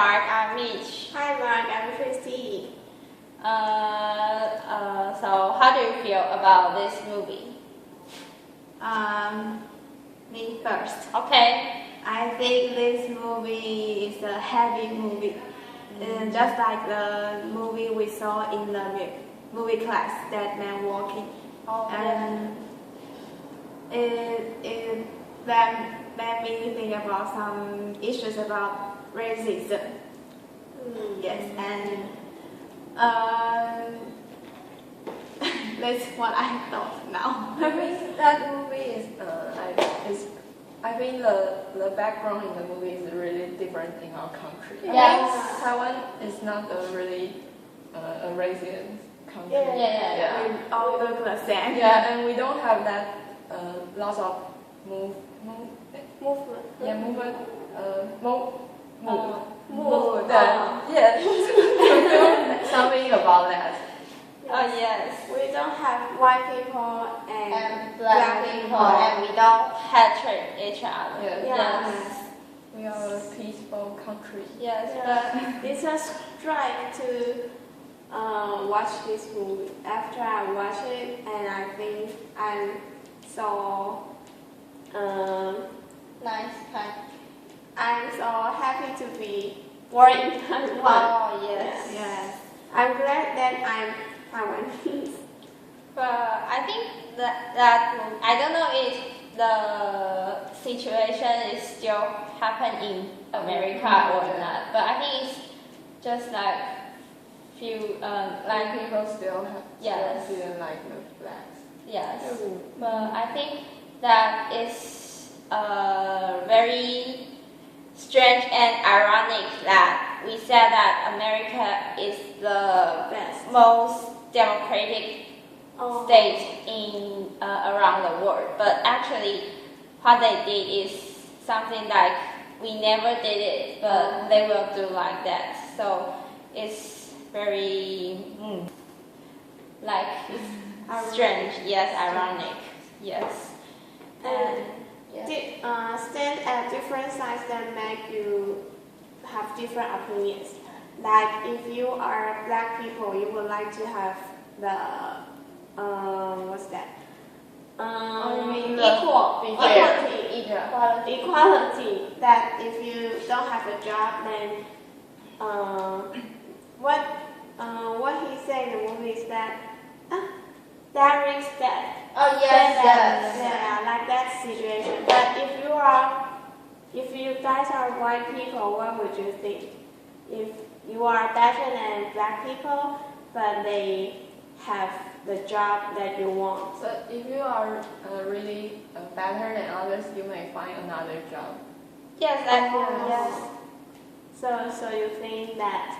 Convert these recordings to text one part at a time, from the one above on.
Mark, I'm Mitch. Hi Mark, I'm Christy. So how do you feel about this movie? Me first. Okay. I think this movie is a heavy movie. Just like the movie we saw in the movie class, That Man Walking. And it made me think about some issues about racism. Yes, and that's what I thought now. I think that movie I think the background in the movie is really different in our country. Yes. Taiwan is not a really a racist country. Yeah. We all look the same. Yeah, and we don't have that lots of movement. Something about that. Oh yes. We don't have white people and Black people, and we don't hatred each other. Yes. We are a peaceful country. Yes, But it's a strike to watch this movie. After I watched it, and I think I'm so I'm so happy to be born in Taiwan. Oh yes. Yes. I'm glad that I'm Taiwanese. But I think that I don't know if the situation is still happening in America or not. But I think it's just like few Like people still Yes. feel like the blacks. yes. But I think that is very strange and ironic that we said that America is the Best. most democratic state in around the world, but actually what they did is something like we never did it, but they will do like that. So it's very like it's strange, yes, ironic, yes. And Yes. stand at different sides that make you have different opinions. Like if you are black people, you would like to have the what's that? Equality. That if you don't have a job, then what he said in the movie is that there is that. Oh yes, yes. Yeah, like that situation. But if you guys are white people, what would you think? If you are Asian and black people, but they have the job that you want. So if you are really better than others, you may find another job. Yes, yes. So you think that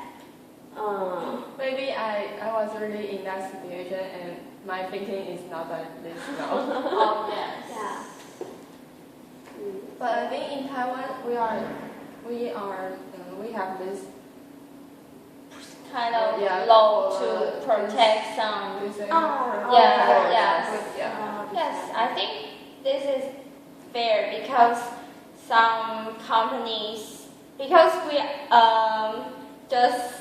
Maybe I was really in that situation and my thinking is not like this now. Oh yes. yeah. But I think in Taiwan we have this Kind of Yeah. law to protect some. Yes, I think this is fair because some companies, because we just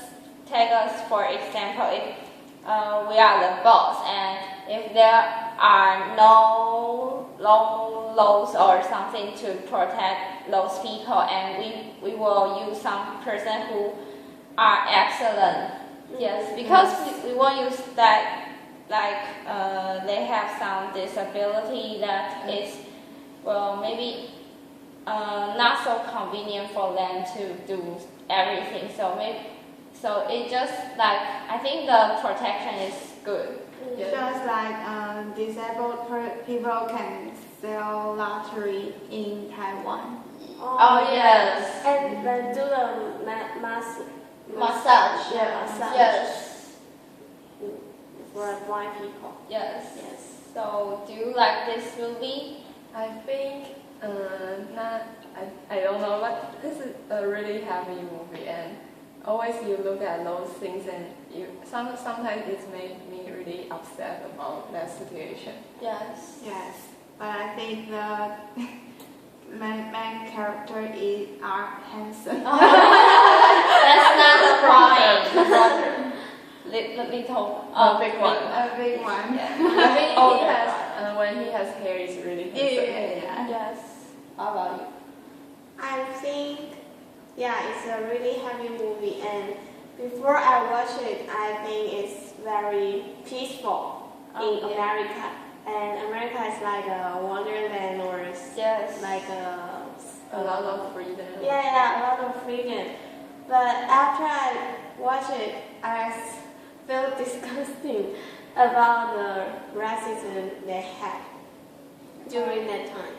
take us for example, if we are the boss and if there are no laws or something to protect those people, and we will use some person who are excellent. Yes, because we won't use that like they have some disability that is maybe not so convenient for them to do everything. So it just like I think the protection is good. Just like disabled people can sell lottery in Taiwan. Oh yes. And then do the Massage. Yeah, massage. Yes. For blind people. Yes. Yes. So do you like this movie? I think not. I don't know, but this is a really happy movie, and always you look at those things, and sometimes it made me really upset about that situation. Yes. Yes. But I think main character are handsome. That's not the point. Brother. Little, Big one. A big one. Yeah. I mean, Oh, he that's has, when he has hair, it's really handsome. Yeah. Yes. How about you? I think, yeah, it's a really happy movie, and before I watch it, I think it's very peaceful in yeah. America. And America is like a wonderland or Yes. like A lot of freedom. yeah, a lot of freedom. But after I watch it, I feel disgusting about the racism they had during that time.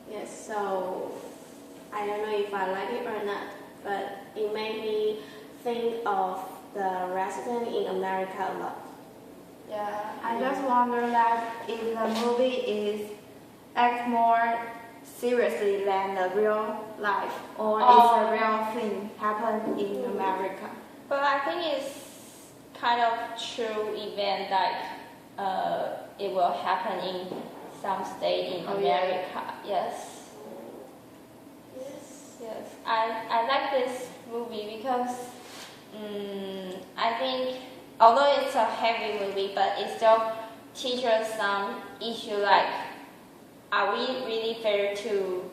Yes, so I don't know if I like it or not, but it made me think of the racism in America a lot. Yeah. I just wonder that if the movie is act more seriously than the real life, or it's a real thing happen in America. But I think it's kind of true event like it will happen in some state in America. Yes. Yes. I like this movie because I think although it's a heavy movie, but it still teaches some issue like, are we really fair to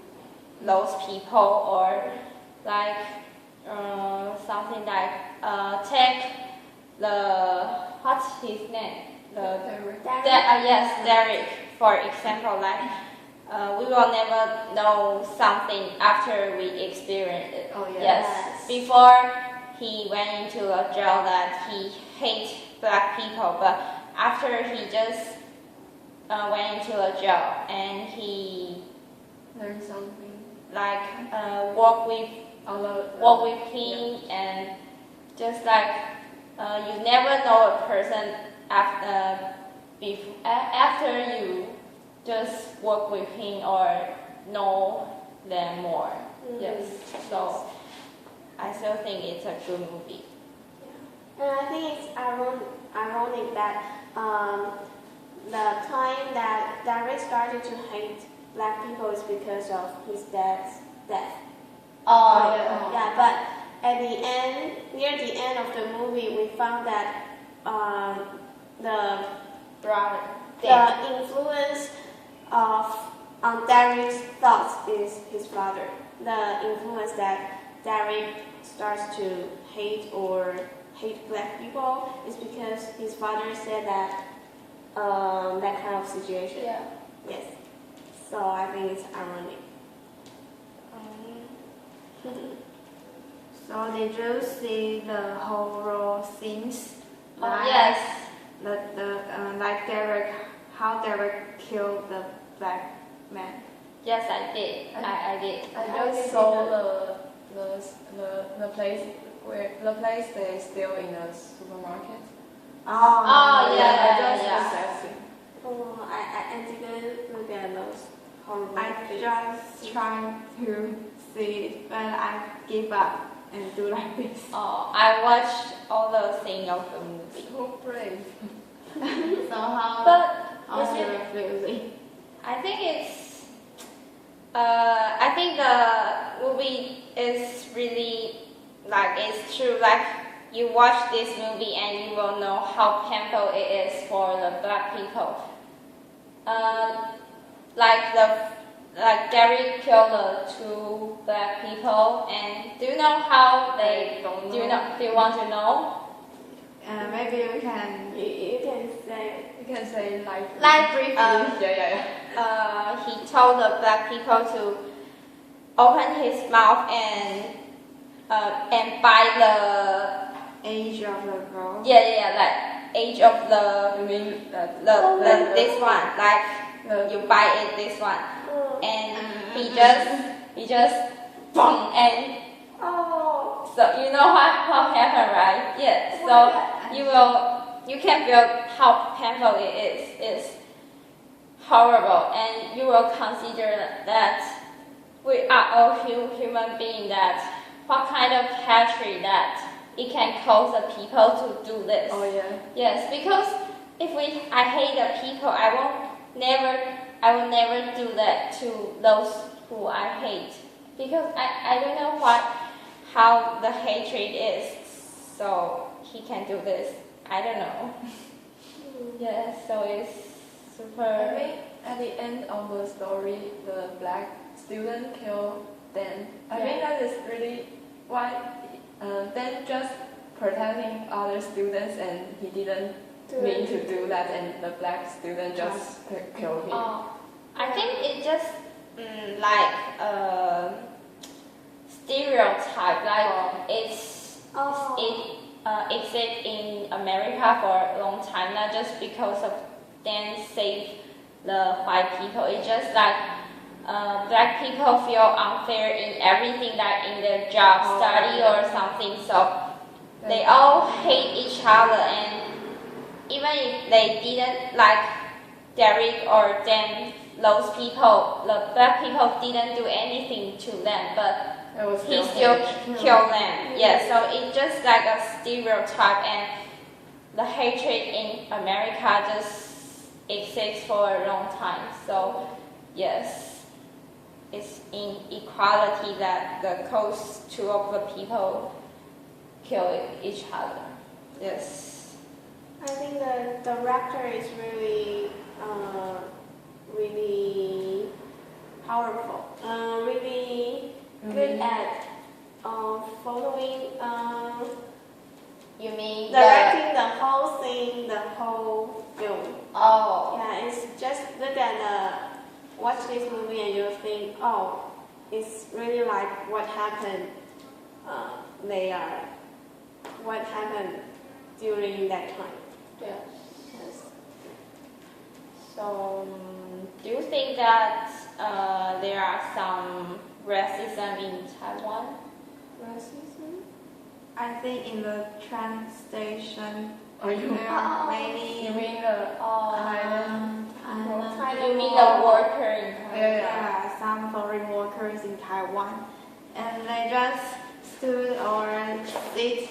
those people, or like something like take the what's his name, Derek, for example, like we will never know something after we experience it. Oh, Yes. Before he went into a jail that he hates black people, but after he just went into a jail and he Learn something. like work with him, and just like you never know a person after you just work with him or know them more. Yes, so I still think it's a good movie. And I think it's ironic that the time that Derek started to hate black people is because of his dad's death. Yeah, but at the end, near the end of the movie, we found that the influence on Derek's thoughts is his father. The influence that Derek starts to hate black people is because his father said that kind of situation. Yeah. Yes. So I think it's ironic. So did you see the horror scenes? Yes. Like how Derek killed the black man. Yes, I did. I did. I just saw the place they still in the supermarket. Oh, yeah. Oh, I didn't look at those horrible I things. just tried to see it, but I give up and do like this. Oh, I watched all the scenes of the movie. So brave. So how But you feeling? I think I think the movie is really like it's true. Like you watch this movie and you will know how painful it is for the black people. Like Gary killed the 2 black people, and do you know how they? Don't Do you know. know? Do you want to know? Maybe you can. You can say. You can say like Briefly. He told the black people to open his mouth and bite the Age of the girl. like age of the You mean that this one, like you bite it this one, and he just boom, and so you know how happened, right? Yeah. So you can feel how painful it is. It's horrible, and you will consider that we are all human beings. That what kind of hatred that it can cause the people to do this. Oh yeah. Yes, because I hate the people, I will never do that to those who I hate because I don't know how the hatred is, so he can do this. I don't know. Yeah, so it's super. I think at the end of the story, the black student killed Dan. I think that is really why Dan just protecting other students and he didn't mean to do that, and the black student just killed him. I think it just like stereotype, like it exists in America for a long time, not just because of Dan saved the white people. It's just like black people feel unfair in everything, like in their job, study, or something. So they all hate each other, and even if they didn't like Derek or Dan, those people, the black people didn't do anything to them, but he still killed them. Yeah, so it's just like a stereotype, and the hatred in America just exists for a long time. So yes, it's inequality that cause two of the people kill each other. Yes. I think the director is really, really powerful, really good at following, You mean directing the whole thing, the whole film. Oh. Yeah, it's just look at watch this movie and you'll think, oh, it's really like what happened. What happened during that time. Yeah. Yes. So, do you think that there are some racism in Taiwan? Racism? I think in the train station, You maybe. mean the Thailand? You mean the worker in Taiwan? Yeah, some foreign workers in Taiwan, and they just stood or sit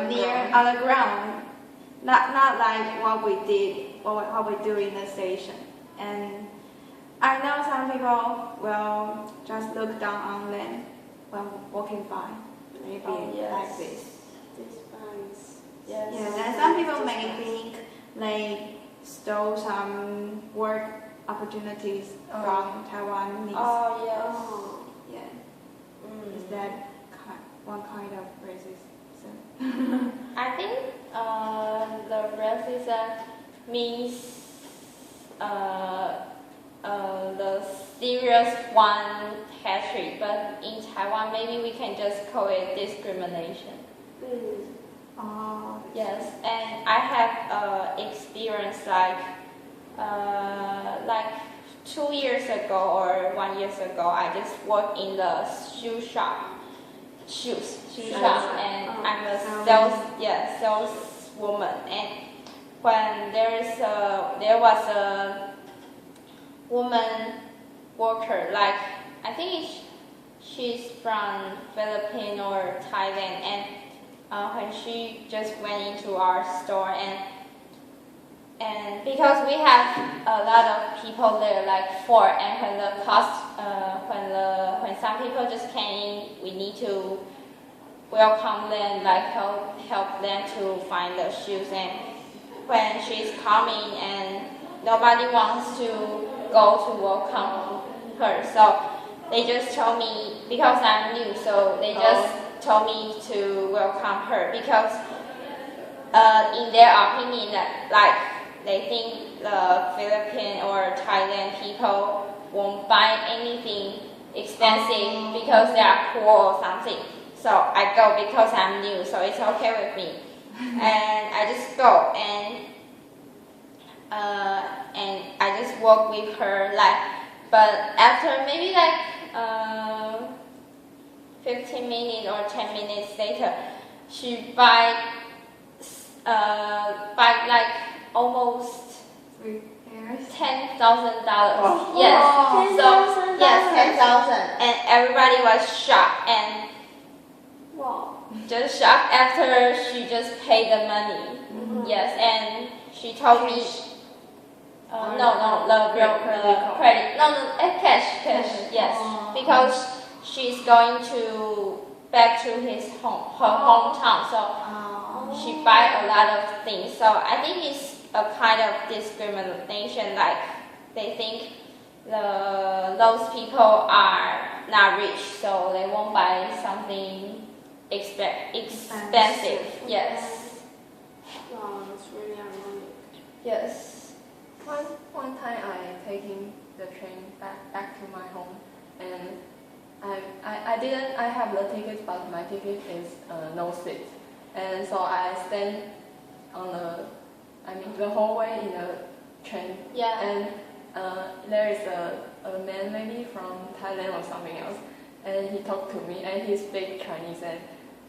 near on the ground, not like what we did, what we do in the station. And I know some people will just look down on them when walking by, maybe like this. Yes. Yeah, and some people may think they stole some work opportunities from Taiwanese. Oh, yes. Oh. Yeah. Is that one kind of racism? I think the racism means the serious one hatred, but in Taiwan maybe we can just call it discrimination. Oh. Yes, and I have experience like 2 years ago or 1 year ago, I just worked in the shoe shop, and I'm a saleswoman. And when there was a woman worker, like I think she's from Philippines or Thailand, and when she just went into our store, and because we have a lot of people there, like 4, and when some people just came in, we need to welcome them, like help them to find the shoes. And when she's coming and nobody wants to go to welcome her, so they just told me, because I'm new, so they just told me to welcome her, because in their opinion, like they think the Philippine or Thailand people won't buy anything expensive because they are poor or something. So I go because I'm new, so it's okay with me. And I just go, and I just walk with her, but after maybe 15 minutes or 10 minutes later, she buy almost $10,000. Yes, so yes, 10,000, and everybody was shocked and just shocked after she just paid the money. Yes, and she told me No, the credit. No, cash. Yes, because she's going to back to her hometown, so she buy a lot of things. So I think it's a kind of discrimination. Like they think those people are not rich, so they won't buy something expensive. Yes. Wow, that's really ironic. Yes. One time I taking the train back to my home, and I have the ticket, but my ticket is no seat, and so I stand on the hallway in the train. Yeah. And there is a man maybe from Thailand or something else, and he talked to me and he speaks Chinese, and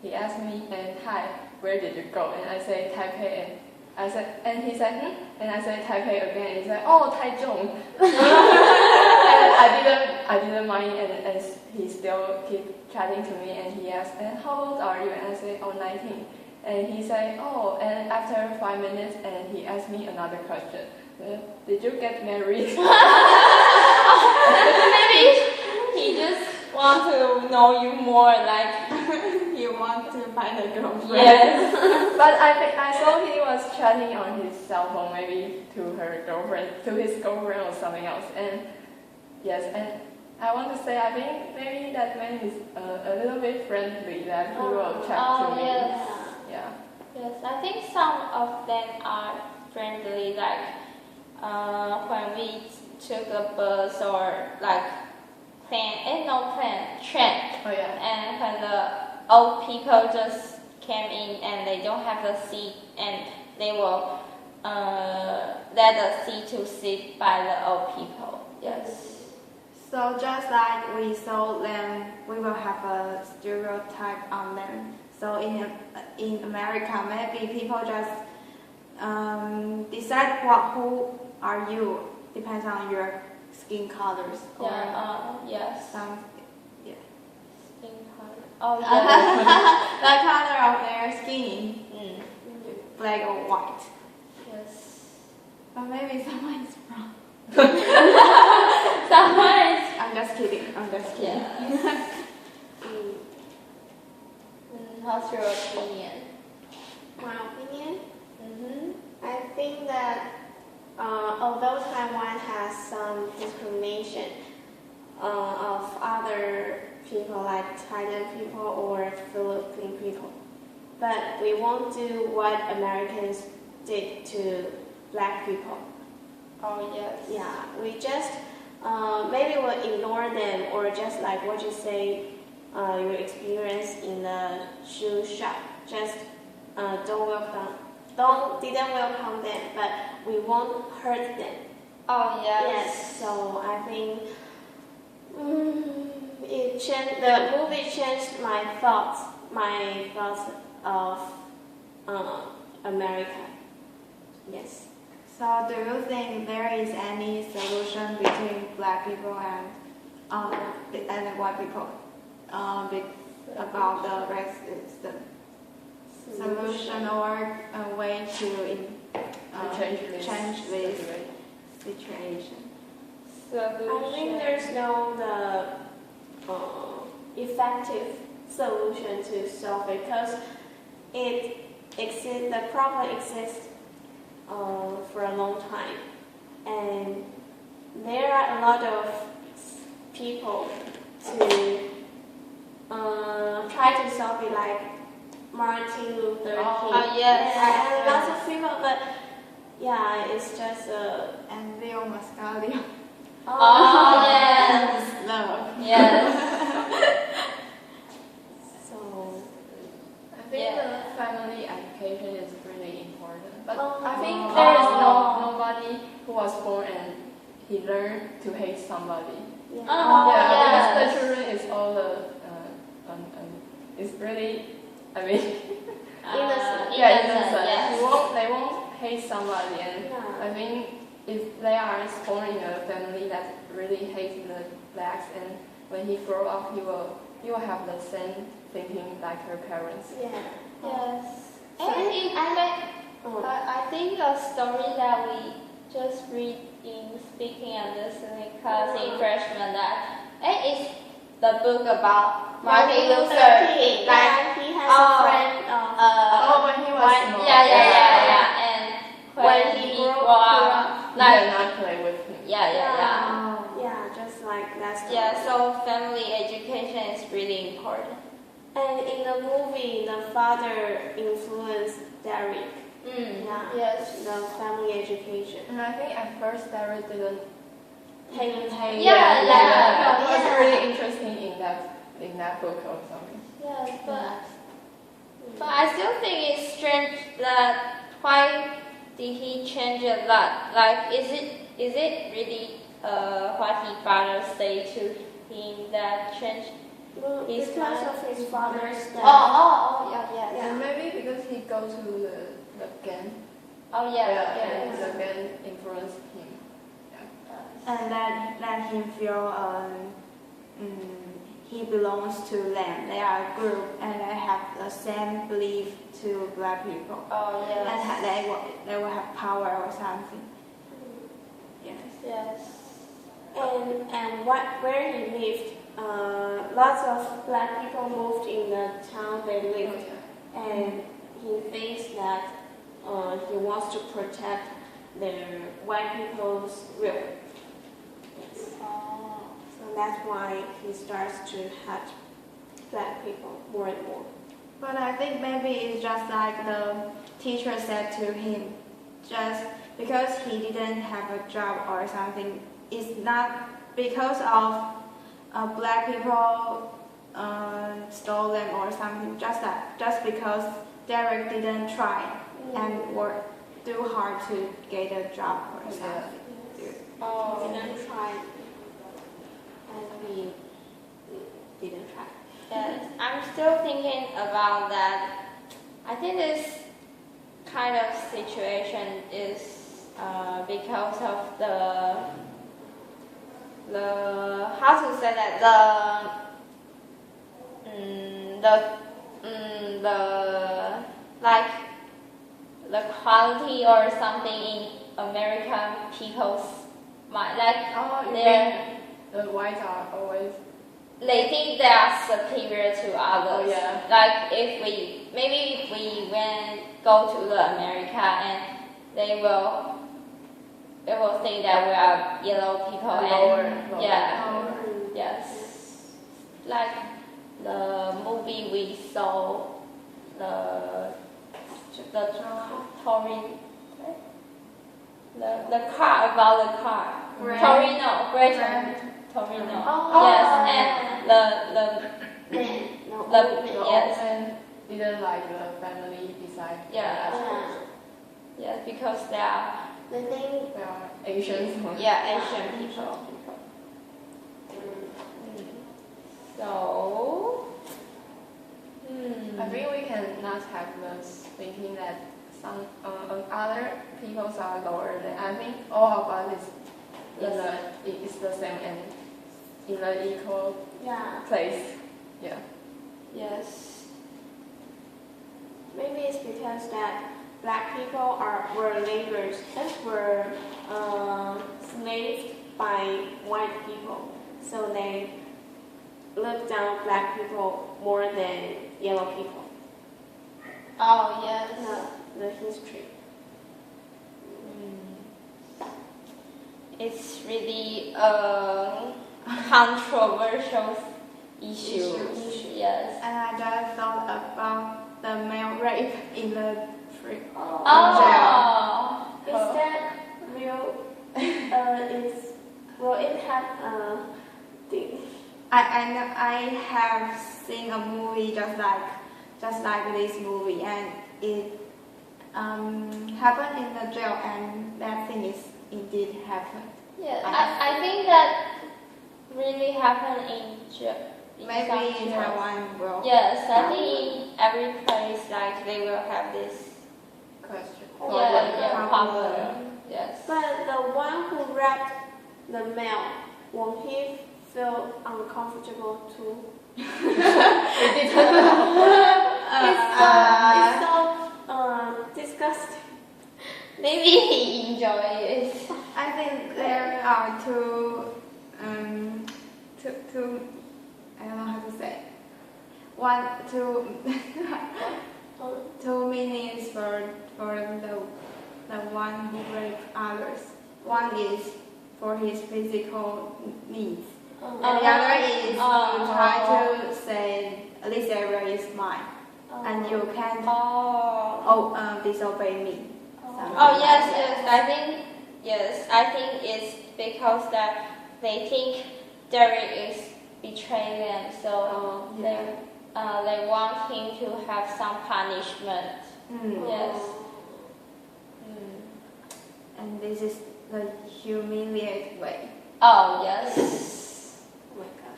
he asked me, and hi, where did you go? And I say Taipei, and he said, and I said Taipei again, and he said, oh, Taichung. And I didn't mind, and he still keep chatting to me, and he asked, and how old are you? And I said, oh, 19. And he said, oh, and after 5 minutes, and he asked me another question. Did you get married? Maybe he just want to know you more, like he wants to find a girlfriend. yes. But I saw he was chatting on his cell phone, maybe to his girlfriend or something else. And yes, and I want to say, I think maybe that man is a little bit friendly, that he will chat to me. Yes. Yeah. Yes, I think some of them are friendly, like when we took a bus or like train. Oh yeah. And when the old people just came in and they don't have a seat, and they will let the seat to sit by the old people. Yes. So just like we saw them, we will have a stereotype on them. So in America, maybe people just decide who are you, depends on your skin colors or Yes. some Skin color. Oh yeah. the color of their skin, black or white. Yes. But maybe someone is wrong. Someone is. I'm just kidding. Yeah. What's your opinion? My opinion, Mm-hmm. I think that although Taiwan has some discrimination of other people like Thailand people or Philippine people, but we won't do what Americans did to black people. Oh yes. Yeah, we just maybe we'll ignore them, or just like what you say, your experience in the shoe shop. Just didn't welcome them, but we won't hurt them. Oh yes. Yes. So I think the movie changed my thoughts of America. Yes. So do you think there is any solution between black people and white people about the racism? Solution or a way to change this situation? I think there's no effective solution to solve it, because the problem exists for a long time, and there are a lot of people to try to solve it, like Martin Luther King. Oh yes. And lots of people, but yeah, it's just And Leo Mascalio. Oh yes. Love. Yes. so. I think the family education is really important. But I think Oh. there is nobody who was born and he learned to hate somebody. Yeah. Oh, Yeah, yes. because the children is all it's really, I mean, Innocent. innocent. Yes. They won't hate somebody, and Yeah. I think if they are born in a family that really hates the blacks, and when he grow up, he will have the same thinking like her parents. Yeah. Yes. So- And I think a story that we just reading, speaking, and listening class in freshman that it's the book about Martin Luther King. Like he has a friend when he was small. Yeah. And when he grew up, You cannot play with him. Yeah, just like that. Yeah, so family education is really important. And in the movie, the father influenced Derek. Yes. The family education. And I think at first Derek didn't Paying It Yeah. was really interesting in that book or something. Yes, but I still think it's strange that why did he change a lot? Like, is it really what his father say to him that changed his Because mind? of his father's death. Yeah. And maybe because he goes to the gang. Oh And the gang influenced him. And that let him feel he belongs to them. They are a group and they have the same belief to black people. Oh yes. And they will have power or something. Yes. And where he lived, lots of black people moved in the town they lived, and he thinks that he wants to protect the white people's will. So that's why he starts to hate black people more and more. But I think maybe it's just like the teacher said to him, just because he didn't have a job or something, it's not because of black people stole them or something, just because Derek didn't try and work too hard to get a job or something. He didn't try, and we didn't try. Yes, I'm still thinking about that. I think this kind of situation is because of the how to say that the quality or something in American people's mind, The whites are always. they think they are superior to others. Oh, yeah. Like if we go to the America and they will think that we are yellow people Lower. Yes. Like the movie we saw, the Torino, the car about the car. Torino, Great Torino. Yes, and yes. And didn't like the family beside. Yes, because they are The thing, They are Asians. Asian people. So, I think we cannot have this thinking that some other peoples are lower than. I think all of us is the same and in an equal place. Yeah. yes. maybe it's because that black people were laborers and were slaved by white people, so they look down black people more than yellow people. Oh, yes. The history. It's really a controversial issue. Yes. And I just thought about the male rape in the free. Oh. Is that real? Will it have thing? I have seen a movie just like this movie, and it happened in the jail, and that thing is indeed happened. Yes. I think that really happened in Maybe in Taiwan will. Yes, I think in every place like they will have this. Question. Problem. Yes. But the one who raped the male, won't he feel uncomfortable too? It's so disgusting. Maybe he enjoyed it. I think there are two, I don't know how to say. Two meanings for the one who raped others. One is for his physical needs, and the other is you try to say this area is mine, and you can't disobey me. Oh yes, I think it's because that they think Derek is betraying them, so they want him to have some punishment. Yes. And this is the humiliated way. Oh yes. Oh my god.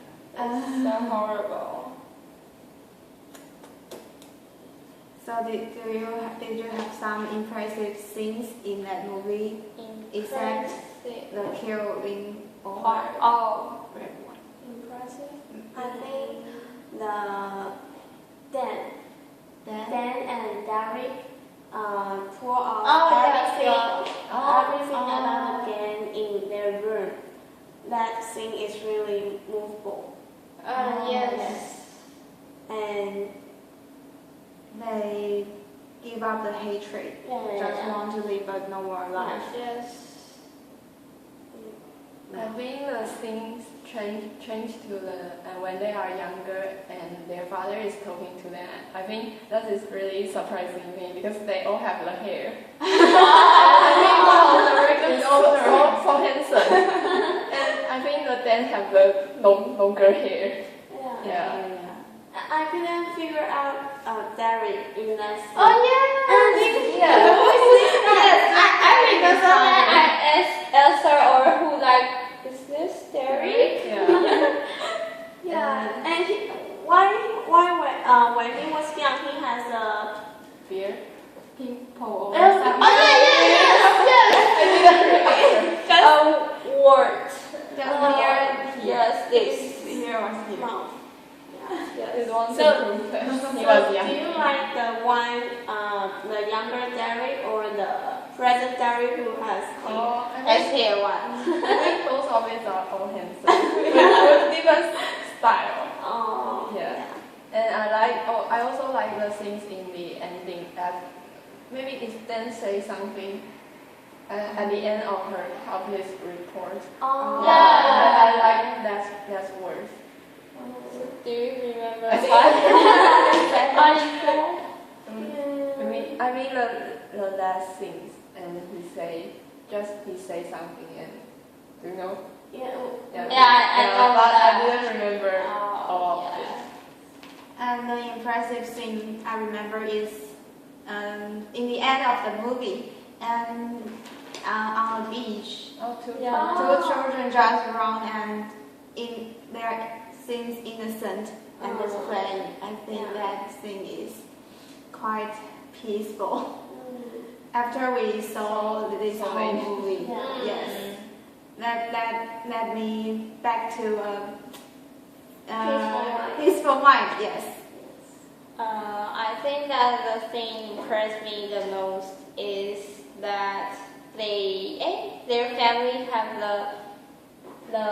It's so horrible. So did you have some impressive scenes in that movie? Except the killing part. Oh. Impressive. I think the Dan and Derek pour out everything about the gang in their room. That scene is really movable. Yes. And they give up the hatred. Just want to live a normal life. Yes. I think the things change to when they are younger and their father is talking to them. I think that is really surprising me because they all have the hair. I think one of the Rick is so handsome, and I think the Dan have the longer hair. Yeah. I couldn't figure out Derek in that scene. Oh yeah. Yes, I remember that I asked Elsa or who like, is this Derek? Yeah. And why when he was young he has a Fear. Pimple. Yes. Just wart. Yes, this. Here was here. mouth. It wants So- to prove that he So was young. do you like the one, the younger Derek or the present Derek who has Let's hear one. I think both of it are all handsome with different style. Oh, Yeah. And I also like the scenes in the ending that maybe it then say something at the end of his report. Oh, I like that's words. Do you remember I think- what he said? I mean the last scenes and he say something and do you know? Yeah. I know but that. I didn't remember all of it. And the impressive scene I remember is in the end of the movie, and on the beach, two children just run and seems innocent and just playing. I think that scene is quite peaceful. After we saw this whole movie, yes, that led me back to peaceful mind. Yes. I think that the thing impressed me the most is that their family have the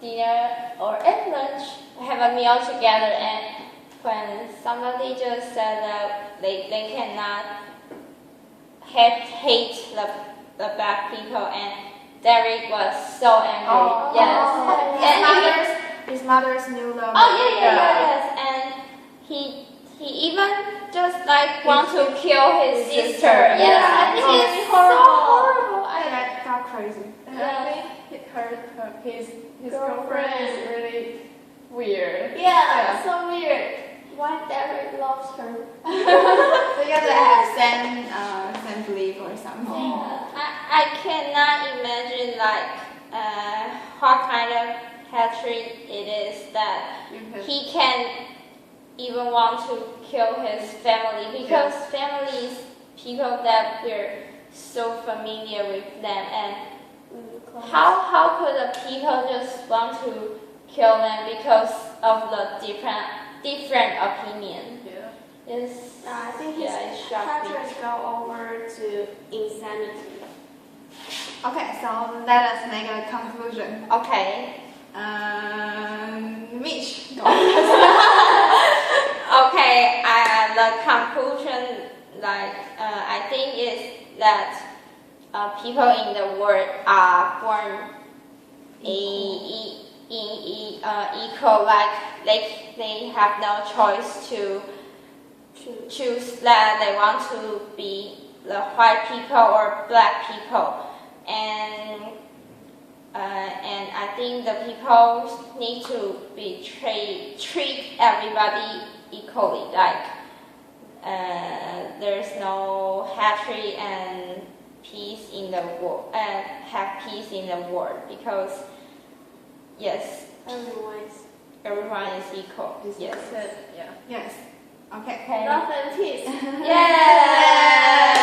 dinner or at lunch have a meal together, and when somebody just said that they cannot hate the black people, and Derek was so angry. His mother's new love. Yes, and he even just like want to kill his sister. Yes, I think it's so horrible. I got crazy. I think his girlfriend is really weird. Yeah, so weird. Why Derek loves her? Because they have same belief or something. I cannot imagine like what kind of hatred it is that he can even want to kill his family, because family is people that we're so familiar with them, and how could the people just want to kill them because of the different opinion? Yeah. Yes. I think his Yeah, it's shocking. chapters go over to insanity. Okay, so let us make a conclusion. Okay. Mitch. Okay. The conclusion, I think, is that people in the world are born equal. Like they have no choice to choose that they want to be the white people or black people, and I think the people need to be treat everybody equally. Like there's no hatred and peace in the world, and have peace in the world, because yes, everyone is equal. Yes. Yeah. Yes. Okay. Okay. Love and peace. Yeah.